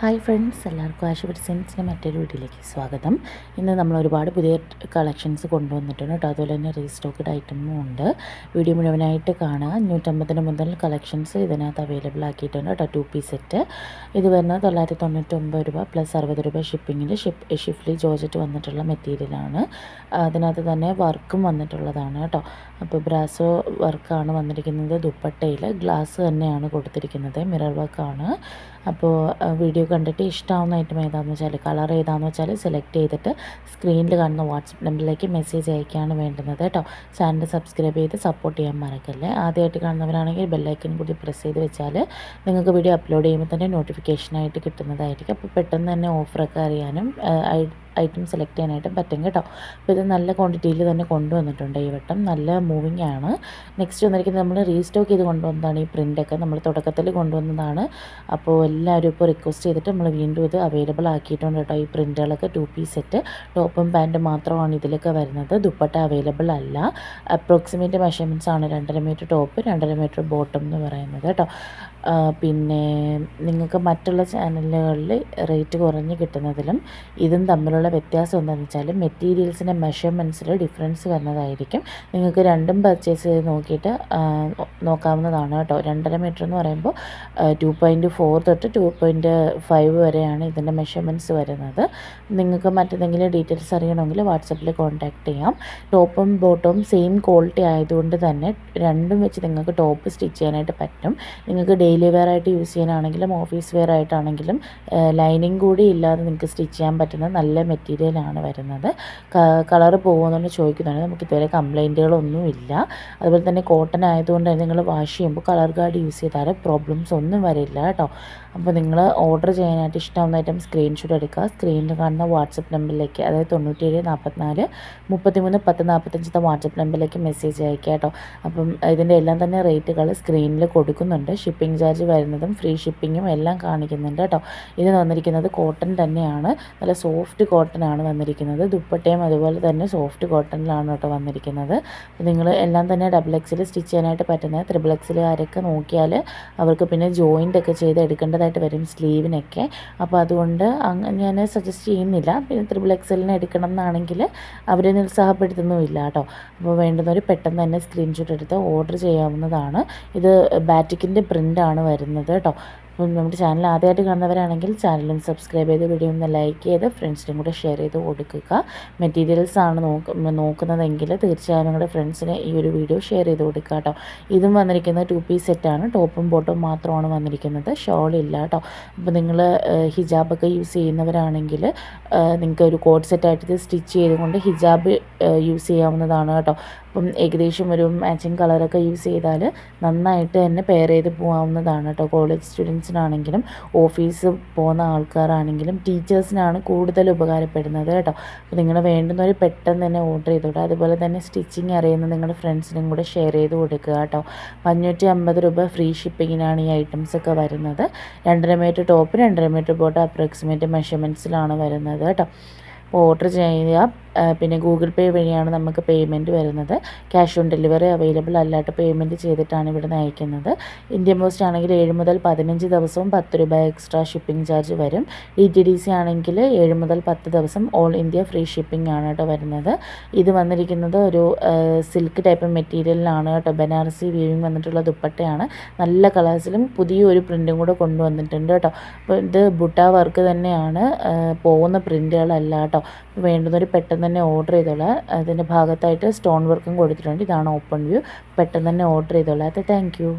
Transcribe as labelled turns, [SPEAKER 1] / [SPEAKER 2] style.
[SPEAKER 1] Hi friends, എല്ലാവർക്കും ആശുപത്രി സെൻസിൻ്റെ മറ്റൊരു വീഡിയോയിലേക്ക് സ്വാഗതം. ഇന്ന് നമ്മൾ ഒരുപാട് പുതിയ കളക്ഷൻസ് കൊണ്ടുവന്നിട്ടുണ്ട് കേട്ടോ. അതുപോലെ തന്നെ റീസ്റ്റോക്ക്ഡ് ഐറ്റമും ഉണ്ട്. വീഡിയോ മുഴുവനായിട്ട് കാണുക. 550 മുതൽ കളക്ഷൻസ് ഇതിനകത്ത് അവൈലബിൾ ആക്കിയിട്ടുണ്ട് കേട്ടോ. 2 പീസ് സെറ്റ് ഇത് വരുന്നത് 999 രൂപ പ്ലസ് 60 രൂപ ഷിപ്പിങ്ങിൽ. ഷിഫ്ലി ജോർജറ്റ് വന്നിട്ടുള്ള മെറ്റീരിയലാണ്. അതിനകത്ത് തന്നെ വർക്കും വന്നിട്ടുള്ളതാണ് കേട്ടോ. അപ്പോൾ ബ്രാസോ വർക്കാണ് വന്നിരിക്കുന്നത്. ദുപ്പട്ടയിൽ ഗ്ലാസ് തന്നെയാണ് കൊടുത്തിരിക്കുന്നത്. മിറർ വർക്കാണ്. അപ്പോൾ വീഡിയോ കണ്ടിട്ട് ഇഷ്ടമാവുന്ന ഐറ്റം ഏതാണെന്ന് വെച്ചാൽ, കളർ ഏതാണെന്ന് വെച്ചാൽ സെലക്ട് ചെയ്തിട്ട് സ്ക്രീനിൽ കാണുന്ന വാട്സപ്പ് നമ്പറിലേക്ക് മെസ്സേജ് അയക്കുകയാണ് വേണ്ടുന്നത് കേട്ടോ. ചാനൽ സബ്സ്ക്രൈബ് ചെയ്ത് സപ്പോർട്ട് ചെയ്യാൻ മറക്കല്ലേ. ആദ്യമായിട്ട് കാണുന്നവരാണെങ്കിൽ ബെല്ലൈക്കൻ കൂടി പ്രസ് ചെയ്ത് വെച്ചാൽ നിങ്ങൾക്ക് വീഡിയോ അപ്ലോഡ് ചെയ്യുമ്പോൾ തന്നെ നോട്ടിഫിക്കേഷനായിട്ട് കിട്ടുന്നതായിരിക്കും. അപ്പോൾ പെട്ടെന്ന് തന്നെ ഓഫറൊക്കെ അറിയാനും ഐറ്റം സെലക്ട് ചെയ്യാനായിട്ടും പറ്റും കേട്ടോ. അപ്പോൾ ഇത് നല്ല ക്വാണ്ടിറ്റിയിൽ തന്നെ കൊണ്ടുവന്നിട്ടുണ്ട് ഈ വട്ടം. നല്ല മൂവിങ് ആണ്. നെക്സ്റ്റ് വന്നിരിക്കുന്നത് നമ്മൾ റീസ്റ്റോക്ക് ചെയ്ത് കൊണ്ടുവന്നതാണ്. ഈ പ്രിൻ്റൊക്കെ നമ്മൾ തുടക്കത്തിൽ കൊണ്ടുവന്നതാണ്. അപ്പോൾ എല്ലാവരും ഇപ്പോൾ റിക്വസ്റ്റ് ചെയ്തിട്ട് നമ്മൾ വീണ്ടും ഇത് അവൈലബിൾ ആക്കിയിട്ടുണ്ട് കേട്ടോ. ഈ പ്രിൻ്റുകളൊക്കെ 2 പീസ് സെറ്റ് ടോപ്പും പാൻറ്റും മാത്രമാണ് ഇതിലൊക്കെ വരുന്നത്. ദുപ്പട്ട അവൈലബിൾ അല്ല. അപ്രോക്സിമേറ്റ് മെഷർമെൻറ്റ്സ് ആണ് 2.5 മീറ്റർ ടോപ്പ് 2.5 മീറ്റർ ബോട്ടം എന്ന് പറയുന്നത് കേട്ടോ. പിന്നെ നിങ്ങൾക്ക് മറ്റുള്ള ചാനലുകളിൽ റേറ്റ് കുറഞ്ഞ് കിട്ടുന്നതിലും ഇതും തമ്മിലുള്ള വ്യത്യാസം എന്താണെന്ന് വെച്ചാൽ മെറ്റീരിയൽസിൻ്റെ മെഷർമെൻറ്റ്സിൽ ഡിഫറൻസ് വരുന്നതായിരിക്കും. നിങ്ങൾക്ക് രണ്ടും പർച്ചേസ് ചെയ്ത് നോക്കിയിട്ട് നോക്കാവുന്നതാണ് കേട്ടോ. 2.5 മീറ്റർ എന്ന് പറയുമ്പോൾ 2.4 തൊട്ട് 2.5 വരെയാണ് ഇതിൻ്റെ മെഷർമെൻറ്റ്സ് വരുന്നത്. നിങ്ങൾക്ക് മറ്റെന്തെങ്കിലും ഡീറ്റെയിൽസ് അറിയണമെങ്കിൽ വാട്സപ്പിൽ കോൺടാക്റ്റ് ചെയ്യാം. ടോപ്പും ബോട്ടവും സെയിം ക്വാളിറ്റി ആയതുകൊണ്ട് തന്നെ രണ്ടും വെച്ച് നിങ്ങൾക്ക് ടോപ്പ് സ്റ്റിച്ച് ചെയ്യാനായിട്ട് പറ്റും. നിങ്ങൾക്ക് ഡെയിലി വെയർ ആയിട്ട് യൂസ് ചെയ്യാനാണെങ്കിലും ഓഫീസ് വെയർ ആയിട്ടാണെങ്കിലും ലൈനിങ് കൂടി ഇല്ലാതെ നിങ്ങൾക്ക് സ്റ്റിച്ച് ചെയ്യാൻ പറ്റുന്ന നല്ല മെറ്റീരിയലാണ് വരുന്നത്. കളറ് പോകുമെന്നുകൊണ്ട് ചോദിക്കുന്നുണ്ട്. നമുക്ക് ഇതുവരെ കംപ്ലൈൻറ്റുകളൊന്നുമില്ല. അതുപോലെ തന്നെ കോട്ടൺ ആയതുകൊണ്ട് നിങ്ങൾ വാഷ് ചെയ്യുമ്പോൾ കളർ ഗാർഡ് യൂസ് ചെയ്താൽ പ്രോബ്ലംസ് ഒന്നും വരില്ല കേട്ടോ. അപ്പോൾ നിങ്ങൾ ഓർഡർ ചെയ്യാനായിട്ട് ഇഷ്ടമാവുന്ന ഐറ്റം സ്ക്രീൻഷോട്ട് എടുക്കുക. സ്ക്രീനിൽ കാണുന്ന വാട്സപ്പ് നമ്പറിലേക്ക്, അതായത് 97 44 33 10 45 വാട്സപ്പ് നമ്പറിലേക്ക് മെസ്സേജ് അയക്കുക കേട്ടോ. അപ്പം ഇതിൻ്റെ എല്ലാം തന്നെ റേറ്റുകൾ സ്ക്രീനിൽ കൊടുക്കുന്നുണ്ട്. ഷിപ്പിംഗ് ചാർജ് വരുന്നതും ഫ്രീ ഷിപ്പിങ്ങും എല്ലാം കാണിക്കുന്നുണ്ട് കേട്ടോ. ഇത് വന്നിരിക്കുന്നത് കോട്ടൺ തന്നെയാണ്. നല്ല സോഫ്റ്റ് കോട്ടൺ ആണ് വന്നിരിക്കുന്നത്. ദുപ്പട്ടയും അതുപോലെ തന്നെ സോഫ്റ്റ് കോട്ടണിലാണ് കേട്ടോ വന്നിരിക്കുന്നത്. നിങ്ങൾ എല്ലാം തന്നെ XXL സ്റ്റിച്ച് ചെയ്യാനായിട്ട് പറ്റുന്നത്. XXL ആരൊക്കെ നോക്കിയാൽ അവർക്ക് പിന്നെ ജോയിൻ്റ് ഒക്കെ ചെയ്ത് എടുക്കേണ്ടതായിട്ട് വരും സ്ലീവിനൊക്കെ. അപ്പോൾ അതുകൊണ്ട് ഞാൻ സജസ്റ്റ് ചെയ്യുന്നില്ല. പിന്നെ XXL എടുക്കണം എന്നാണെങ്കിൽ അവരെ നിരുത്സാഹപ്പെടുത്തുന്നുമില്ല കേട്ടോ. അപ്പോൾ വേണ്ടുന്നവർ പെട്ടെന്ന് തന്നെ സ്ക്രീൻഷോട്ട് എടുത്ത് ഓർഡർ ചെയ്യാവുന്നതാണ്. ഇത് ബാറ്റിക്കിൻ്റെ പ്രിൻ്റാണ് വരുന്നത് കേട്ടോ. അപ്പം നമ്മുടെ ചാനൽ ആദ്യമായിട്ട് കാണുന്നവരാണെങ്കിൽ ചാനലും സബ്സ്ക്രൈബ് ചെയ്ത് വീഡിയോ ഒന്ന് ലൈക്ക് ചെയ്ത് ഫ്രണ്ട്സിനും കൂടെ ഷെയർ ചെയ്ത് കൊടുക്കുക. മെറ്റീരിയൽസ് ആണ് നോക്കുന്നതെങ്കിൽ തീർച്ചയായും നിങ്ങളുടെ ഫ്രണ്ട്സിന് ഈ ഒരു വീഡിയോ ഷെയർ ചെയ്ത് കൊടുക്കുക കേട്ടോ. ഇതും വന്നിരിക്കുന്നത് 2 പീസ് സെറ്റാണ്. ടോപ്പും ബോട്ടും മാത്രമാണ് വന്നിരിക്കുന്നത്. ഷോളില്ല കേട്ടോ. അപ്പോൾ നിങ്ങൾ ഹിജാബൊക്കെ യൂസ് ചെയ്യുന്നവരാണെങ്കിൽ നിങ്ങൾക്ക് ഒരു കോഡ് സെറ്റായിട്ട് ഇത് സ്റ്റിച്ച് ചെയ്തുകൊണ്ട് ഹിജാബ് യൂസ് ചെയ്യാവുന്നതാണ് കേട്ടോ. അപ്പം ഏകദേശം ഒരു മാച്ചിങ് കളറൊക്കെ യൂസ് ചെയ്താൽ നന്നായിട്ട് തന്നെ പെയർ ചെയ്ത് പോകാവുന്നതാണ് കേട്ടോ. കോളേജ് സ്റ്റുഡൻസിനാണെങ്കിലും ഓഫീസ് പോകുന്ന ആൾക്കാരാണെങ്കിലും ടീച്ചേഴ്സിനാണ് കൂടുതൽ ഉപകാരപ്പെടുന്നത് കേട്ടോ. അപ്പോൾ നിങ്ങൾ വേണ്ടുന്നവർ പെട്ടെന്ന് തന്നെ ഓർഡർ ചെയ്തോട്ടെ. അതുപോലെ തന്നെ സ്റ്റിച്ചിങ് അറിയുന്ന നിങ്ങളുടെ ഫ്രണ്ട്സിനും കൂടെ ഷെയർ ചെയ്ത് കൊടുക്കുക കേട്ടോ. 550 രൂപ ഫ്രീ ഷിപ്പിങ്ങിനാണ് ഈ ഐറ്റംസൊക്കെ വരുന്നത്. 2.5 metre top 2.5 metre bottom approximate മെഷർമെൻറ്റ്സിലാണ് വരുന്നത് കേട്ടോ. അപ്പോൾ ഓർഡർ ചെയ്യുക. പിന്നെ ഗൂഗിൾ പേ വഴിയാണ് നമുക്ക് പേയ്മെൻറ്റ് വരുന്നത്. ക്യാഷ് ഓൺ ഡെലിവറി അവൈലബിൾ അല്ലാത്ത പേയ്മെൻറ്റ് ചെയ്തിട്ടാണ് ഇവിടെ നിന്ന് അയക്കുന്നത്. ഇന്ത്യൻ പോസ്റ്റ് ആണെങ്കിൽ 7 മുതൽ 15 ദിവസവും 10 രൂപ എക്സ്ട്രാ ഷിപ്പിംഗ് ചാർജ് വരും. DTDC ആണെങ്കിൽ 7 മുതൽ 10 ദിവസം ഓൾ ഇന്ത്യ ഫ്രീ ഷിപ്പിംഗ് ആണ് കേട്ടോ വരുന്നത്. ഇത് വന്നിരിക്കുന്നത് ഒരു സിൽക്ക് ടൈപ്പ് മെറ്റീരിയലിലാണ് കേട്ടോ. ബനാറസി വീവിങ് വന്നിട്ടുള്ള ദുപ്പട്ടയാണ്. നല്ല കളേഴ്സിലും പുതിയൊരു പ്രിൻറ്റും കൂടെ കൊണ്ടുവന്നിട്ടുണ്ട് കേട്ടോ. അപ്പോൾ ഇത് ബുട്ട വർക്ക് തന്നെയാണ്, പോകുന്ന പ്രിൻറ്റുകളല്ല കേട്ടോ. വേണ്ടുന്നവർ പെട്ടെന്ന് തന്നെ ഓർഡർ ചെയ്തോളാം. അതിൻ്റെ ഭാഗത്തായിട്ട് സ്റ്റോൺ വർക്കും കൊടുത്തിട്ടുണ്ട്. ഇതാണ് ഓപ്പൺ വ്യൂ. പെട്ടെന്ന് തന്നെ ഓർഡർ ചെയ്തോളാം. Thank you.